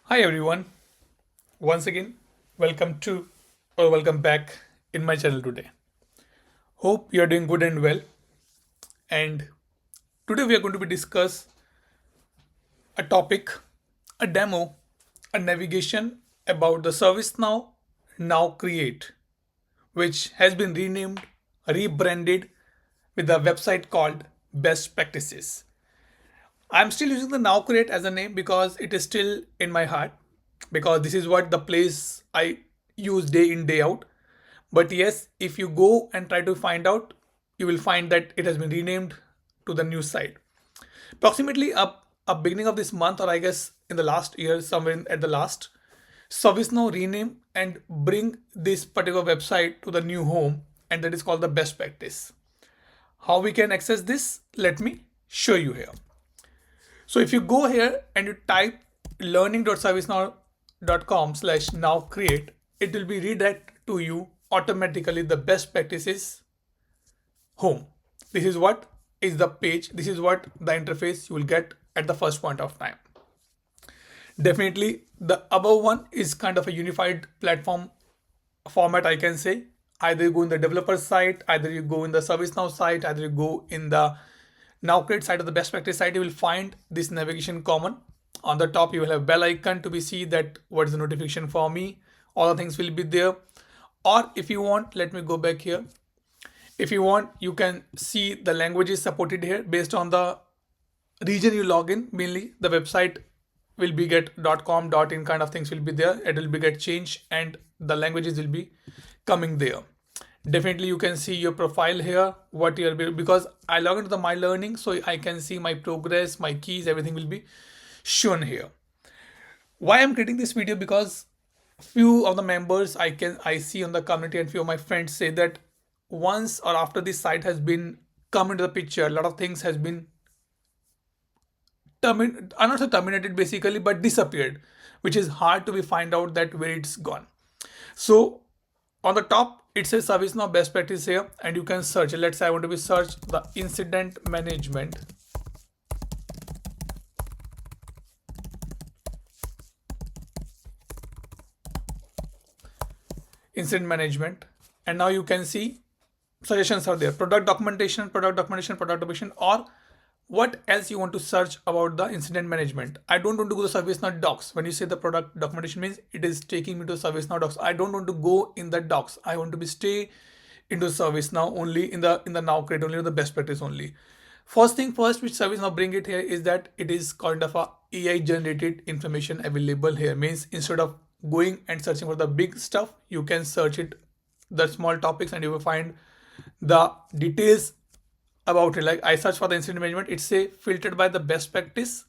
Hi everyone, once again, welcome to or welcome back in my channel today. Hope you are doing good and well. And today we are going to be discuss a topic, a demo, a navigation about the ServiceNow Now Create, which has been renamed, rebranded with a website called Best Practices. I'm still using the Now Create as a name because it is still in my heart, because this is what the place I use day in, day out. But yes, if you go and try to find out, you will find that it has been renamed to the new site. Approximately up beginning of this month, or I guess in the last year, somewhere at the last, ServiceNow rename and bring this particular website to the new home, and that is called the best practice. How we can access this? Let me show you here. So if you go here and you type learning.servicenow.com/now create, it will be redirect to you automatically the best practices home. This is what is the page. This is what the interface you will get at the first point of time. Definitely the above one is kind of a unified platform format, I can say. Either you go in the developer site, either you go in the ServiceNow site, either you go in the Now Create side of the best practice site, you will find this navigation common. On the top, you will have bell icon to be see that what is the notification for me. All the things will be there. Or if you want, let me go back here. If you want, you can see the languages supported here based on the region you log in. Mainly the website will be get .com .in kind of things will be there. It will be get changed and the languages will be coming there. Definitely you can see your profile here, what you're, because I log into the my learning, so I can see my progress, my keys, everything will be shown here. Why I'm creating this video? Because few of the members I see on the community and few of my friends say that once or after this site has been come into the picture, a lot of things has been I'm not say terminated basically, but disappeared, which is hard to be find out that where it's gone. So on the top it says ServiceNow best practice here, and you can search. Let's say I want to be search the incident management. Incident management, and now you can see suggestions are there. Product documentation, product documentation, product documentation, or what else you want to search about the incident management. I don't want to go to ServiceNow docs. When you say the product documentation means it is taking me to ServiceNow docs. I don't want to go in the docs. I want to be stay into ServiceNow only in the Now Create, only in the best practice only. First thing first, which ServiceNow bring it here is that it is kind of a AI generated information available here. Means instead of going and searching for the big stuff, you can search it the small topics and you will find the details about it. Like I search for the incident management, it's say filtered by the best practice,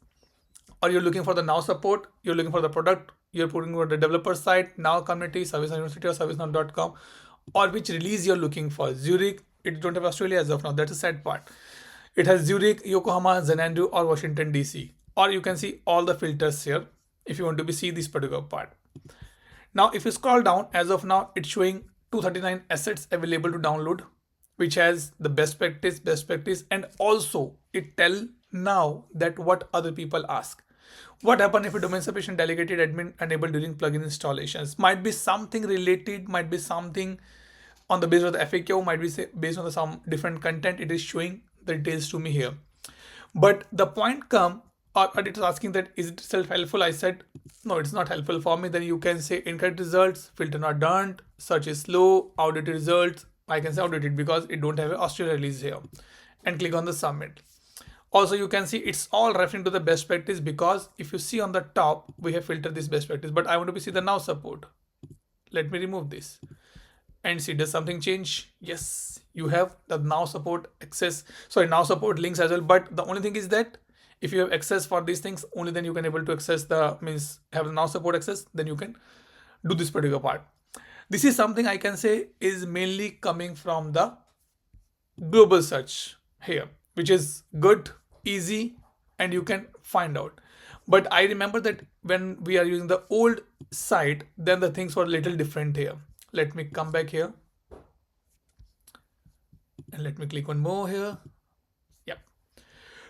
or you're looking for the now support, you're looking for the product, you're putting for the developer site, now community, ServiceNow University or ServiceNow.com, or which release you're looking for. Zurich, it don't have Australia as of now. That's the sad part. It has Zurich, Yokohama, Xanadu, or Washington DC. Or you can see all the filters here if you want to be see this particular part. Now, if you scroll down, as of now, it's showing 239 assets available to download, which has the best practice, and also it tell now that what other people ask. What happen if a domain separation delegated admin enabled during plugin installations? Might be something related, might be something on the basis of the FAQ, might be based on the some different content. It is showing the details to me here. But the point come, or it is asking that is it self helpful? I said no, it's not helpful for me. Then you can say incorrect results, filter not done, search is slow, outdated results. I can say outdated because it don't have an Australia release here, and click on the submit. Also you can see it's all referring to the best practice, because if you see on the top we have filtered this best practice, but I want to see the now support. Let me remove this and see, does something change? Yes, you have the now support access, sorry, now support links as well. But the only thing is that if you have access for these things, only then you can able to access the means have the now support access, then you can do this particular part. This is something I can say is mainly coming from the global search here, which is good, easy, and you can find out. But I remember that when we are using the old site, then the things were a little different here. Let me come back here and let me click on more here. Yep.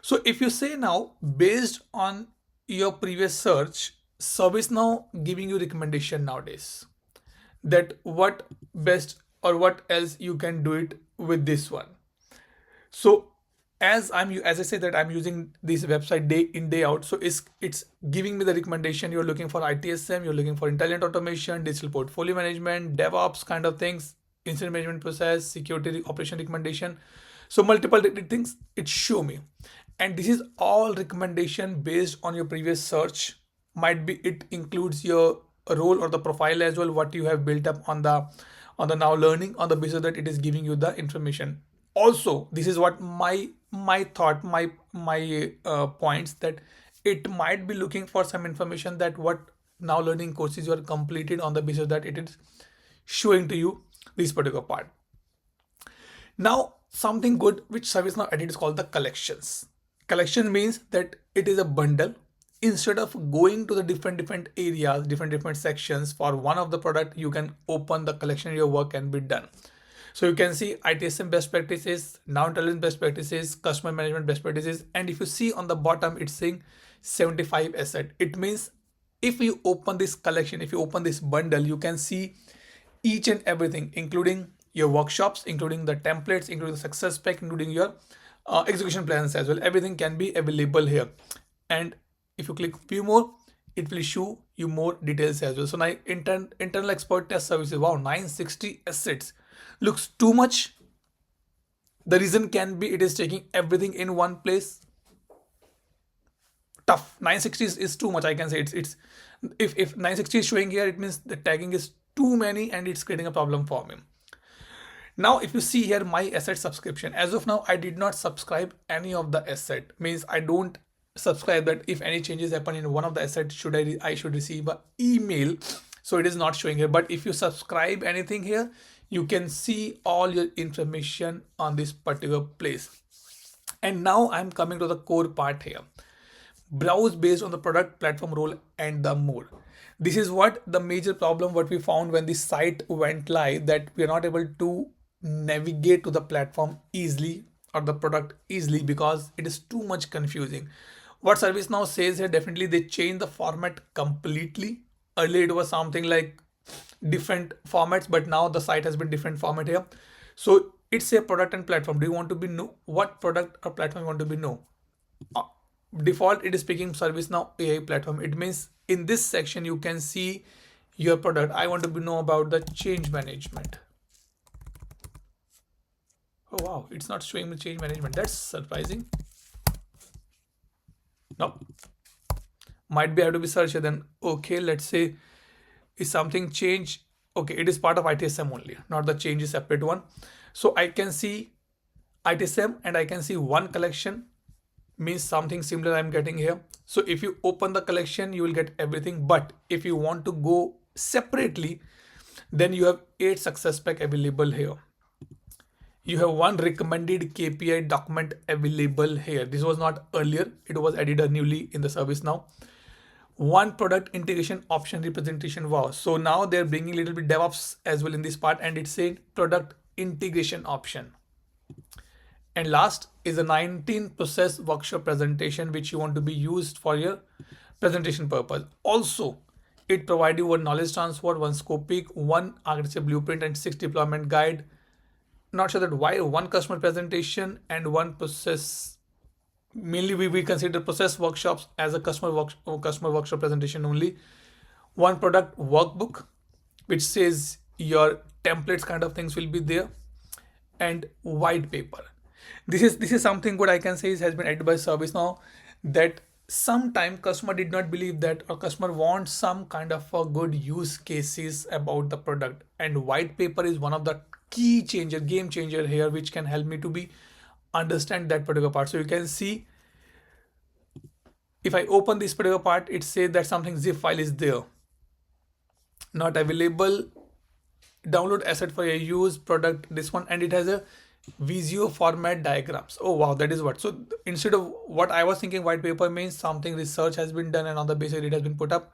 So if you say now, based on your previous search, ServiceNow giving you recommendation nowadays that what best or what else you can do it with this one. So as I say that I'm using this website day in day out, so it's giving me the recommendation. You're looking for ITSM, you're looking for intelligent automation, digital portfolio management, DevOps kind of things, incident management process, security operation recommendation. So multiple things it show me, and this is all recommendation based on your previous search. Might be it includes your role or the profile as well, what you have built up on the now learning, on the basis that it is giving you the information. Also, this is what my thought, my points, that it might be looking for some information that what now learning courses you are completed, on the basis that it is showing to you this particular part. Now, something good which ServiceNow added is called the collections. Collection means that it is a bundle. Instead of going to the different areas, different sections for one of the product, you can open the collection, your work can be done. So you can see ITSM best practices, now intelligence best practices, customer management best practices, and if you see on the bottom, it's saying 75 asset. It means if you open this collection, if you open this bundle, you can see each and everything, including your workshops, including the templates, including the success pack, including your execution plans as well. Everything can be available here. And if you click view more, it will show you more details as well. So now internal expert test services, wow, 960 assets looks too much. The reason can be it is taking everything in one place. Tough. 960 is too much, I can say. It's if 960 is showing here, it means the tagging is too many and it's creating a problem for me. Now, if you see here my asset subscription, as of now, I did not subscribe any of the asset. Means I don't subscribe that if any changes happen in one of the assets, I should receive an email. So it is not showing here. But if you subscribe anything here, you can see all your information on this particular place. And now I'm coming to the core part here. Browse based on the product, platform, role, and the more. This is what the major problem what we found when the site went live, that we are not able to navigate to the platform easily or the product easily because it is too much confusing. What ServiceNow says here, definitely they changed the format completely. Earlier it was something like different formats, but now the site has been different format here. So it's a product and platform. Do you want to be know what product or platform you want to be know? Default it is picking ServiceNow AI Platform. It means in this section you can see your product. I want to know about the change management. Oh wow, it's not showing me change management. That's surprising. No, might be I have to be searched then. Okay, let's say is something change. Okay, it is part of ITSM only, not the change is separate one. So I can see ITSM and I can see one collection, means something similar I'm getting here. So if you open the collection, you will get everything. But if you want to go separately, then you have 8 success pack available here. You have one recommended KPI document available here. This was not earlier. It was added newly in the ServiceNow. One product integration option representation. Wow. So now they're bringing a little bit DevOps as well in this part, and it said product integration option. And last is a 19 process workshop presentation, which you want to be used for your presentation purpose. Also, it provides you one knowledge transfer, one scope pick, one architecture blueprint, and 6 deployment guide. Not sure that why one customer presentation and one process. Mainly we consider process workshops as a customer workshop presentation only. One product workbook, which says your templates kind of things will be there, and white paper. This is something good I can say has been added by ServiceNow, that sometime customer did not believe that, or customer wants some kind of a good use cases about the product, and white paper is one of the key changer, game changer here, which can help me to be understand that particular part. So you can see if I open this particular part, it says that something zip file is there, not available, download asset for your use product, this one, and it has a Visio format diagrams. Oh wow, that is what. So instead of what I was thinking, white paper means something research has been done and on the basis it has been put up.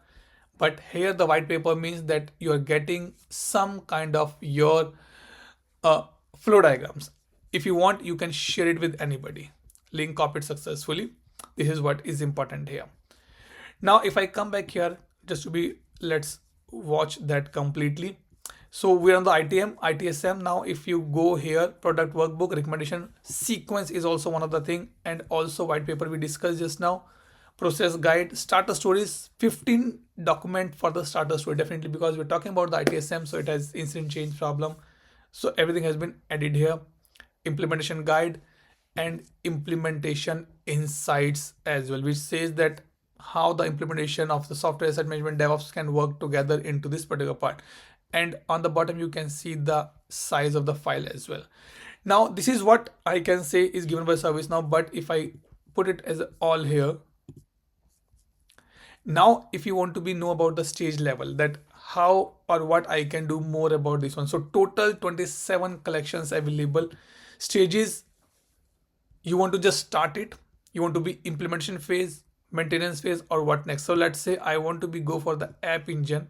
But here the white paper means that you are getting some kind of your flow diagrams. If you want, you can share it with anybody. Link copied successfully. This is what is important here. Now, if I come back here, just to be, let's watch that completely. So we're on the ITSM now. If you go here, product workbook, recommendation sequence is also one of the thing, and also white paper we discussed just now, process guide, starter stories, 15 document for the starter story, definitely because we're talking about the ITSM, so it has incident change problem. So everything has been added here. Implementation guide and implementation insights as well, which says that how the implementation of the software asset management DevOps can work together into this particular part. And on the bottom, you can see the size of the file as well. Now, this is what I can say is given by ServiceNow, but if I put it as all here, now if you want to be know about the stage level, that how or what I can do more about this one. So total 27 collections available. Stages, you want to just start it, you want to be implementation phase, maintenance phase, or what next. So let's say I want to be go for the app engine,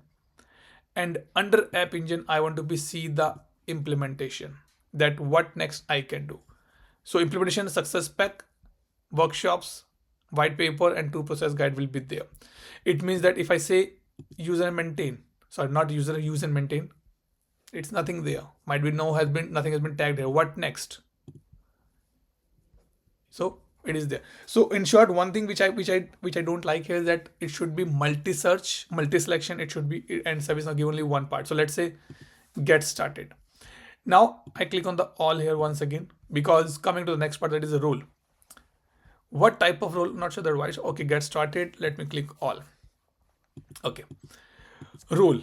and under app engine I want to be see the implementation, that what next I can do. So implementation success pack, workshops, white paper, and two process guide will be there. It means that if I say use and maintain, sorry, not user, use and maintain, it's nothing there, might be no has been, nothing has been tagged here, what next. So it is there. So in short, one thing which I don't like here is that it should be multi-search, multi-selection. It should be, and service now give only one part. So let's say get started. Now I click on the all here once again, because coming to the next part, that is a role. What type of role? Not sure that why. Okay, get started. Let me click all. Okay, role.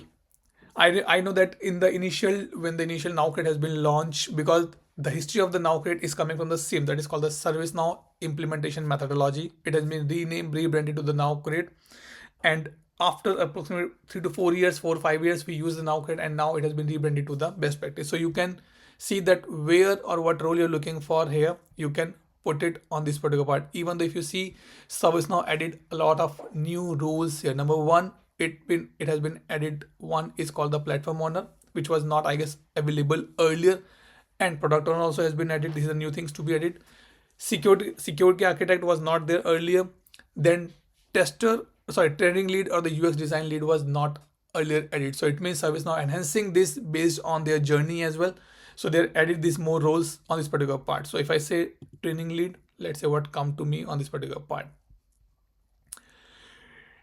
I know that in the initial, when the initial Nowcrate has been launched, because the history of the Nowcrate is coming from the same, that is called the ServiceNow implementation methodology. It has been renamed, rebranded to the Nowcrate, and after approximately 3 to 4 years, 4 or 5 years, we use the Nowcrate, and now it has been rebranded to the best practice. So you can see that where or what role you're looking for here, you can put it on this particular part. Even though if you see, ServiceNow added a lot of new rules here. Number one, it has been added. One is called the platform owner, which was not, I guess, available earlier, and product owner also has been added. These are new things to be added. Security architect was not there earlier. Then training lead or the UX design lead was not earlier added. So it means ServiceNow enhancing this based on their journey as well. So they added these more roles on this particular part. So if I say training lead, let's say what come to me on this particular part.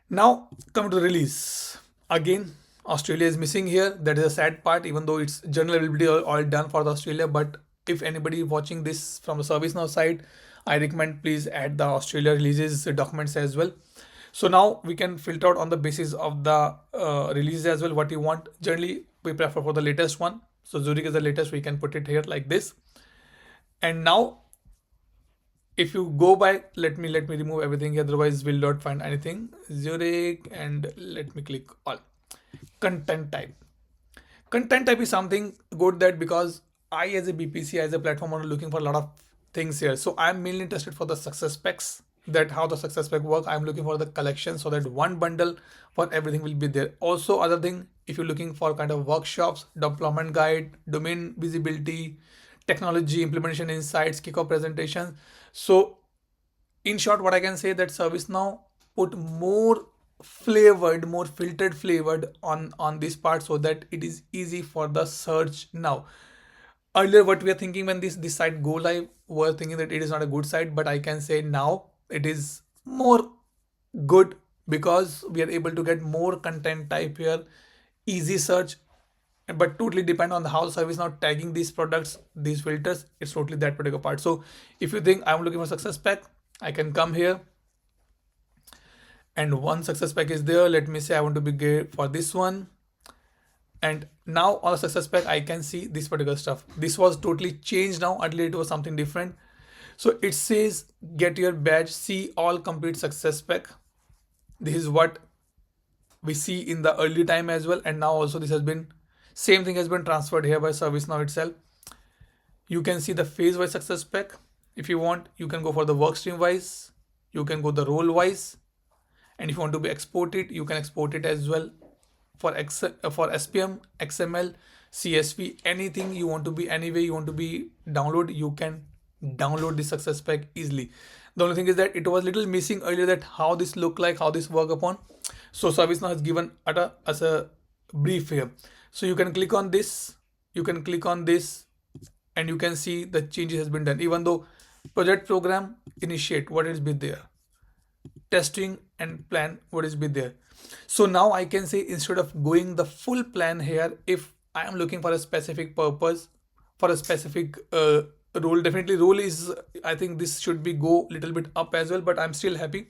Now come to the release. Again, Australia is missing here. That is a sad part, even though it's general availability all done for the Australia. But if anybody watching this from the ServiceNow side, I recommend please add the Australia releases documents as well. So now we can filter out on the basis of the release as well what you want. Generally, we prefer for the latest one. So Zurich is the latest. We can put it here like this. And now, if you go by, let me remove everything here, otherwise we'll not find anything. Zurich, and let me click all. Content type. Content type is something good, that because I as a BPC, as a platform owner, looking for a lot of things here. So I'm mainly interested for the success specs, that how the success spec work. I'm looking for the collection, so that one bundle for everything will be there. Also, other thing, if you're looking for kind of workshops, deployment guide, domain visibility, technology, implementation insights, kickoff presentations. So in short, what I can say that ServiceNow put more flavored, more filtered flavored on this part, so that it is easy for the search now. Earlier, what we are thinking when this site go live, we're thinking that it is not a good site, but I can say now it is more good, because we are able to get more content type here, easy search, but totally depend on how ServiceNow tagging these products, these filters. It's totally that particular part. So if you think I'm looking for success pack, I can come here, and one success pack is there. Let me say I want to be good for this one, and now on the success pack I can see this particular stuff. This was totally changed now. Earlier it was something different. So it says get your badge, see all complete success pack. This is what we see in the early time as well, and now also this has been, same thing has been transferred here by ServiceNow itself. You can see the phase wise success pack. If you want, you can go for the work stream wise, you can go the role wise, and if you want to be exported, you can export it as well for SPM, XML, CSV, anything you want to be, any way you want to be download, you can download the success pack easily. The only thing is that it was little missing earlier, that how this look like, how this work upon. So ServiceNow has given as a brief here. So you can click on this, you can click on this, and you can see the changes has been done. Even though project program initiate, what is be there, testing and plan, what is be there. So now I can say, instead of going the full plan here, if I am looking for a specific purpose, for a specific role, definitely role is, I think this should be go little bit up as well, but I'm still happy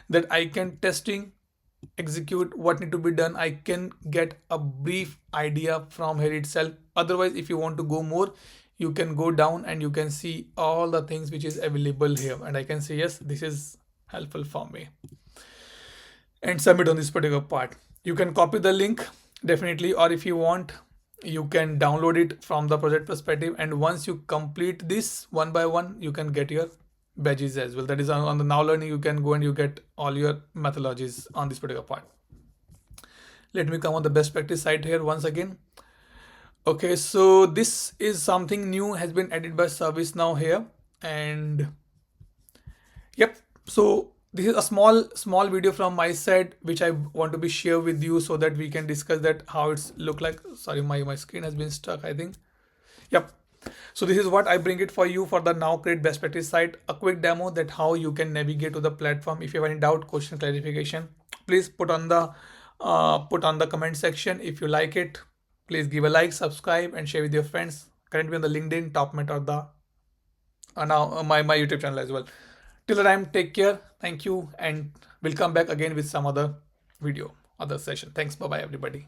that I can testing, execute what need to be done. I can get a brief idea from here itself. Otherwise, if you want to go more, you can go down and you can see all the things which is available here, and I can say yes, this is helpful for me, and submit on this particular part. You can copy the link definitely, or if you want, you can download it from the project perspective, and once you complete this one by one, you can get your badges as well. That is on the Now Learning, you can go and you get all your methodologies on this particular part. Let me come on the best practice site here once again. Okay, so this is something new has been added by ServiceNow here, and yep. So this is a small video from my side which I want to be share with you, so that we can discuss that how it's look like. Sorry, my screen has been stuck, I think. Yep. So this is what I bring it for you for the Now Create best practice site. A quick demo that how you can navigate to the platform. If you have any doubt, question, clarification, please put on the comment section. If you like it, please give a like, subscribe, and share with your friends. Currently on the LinkedIn, top or the now my YouTube channel as well. Till the time, take care. Thank you, and we'll come back again with some other video, other session. Thanks. Bye bye, everybody.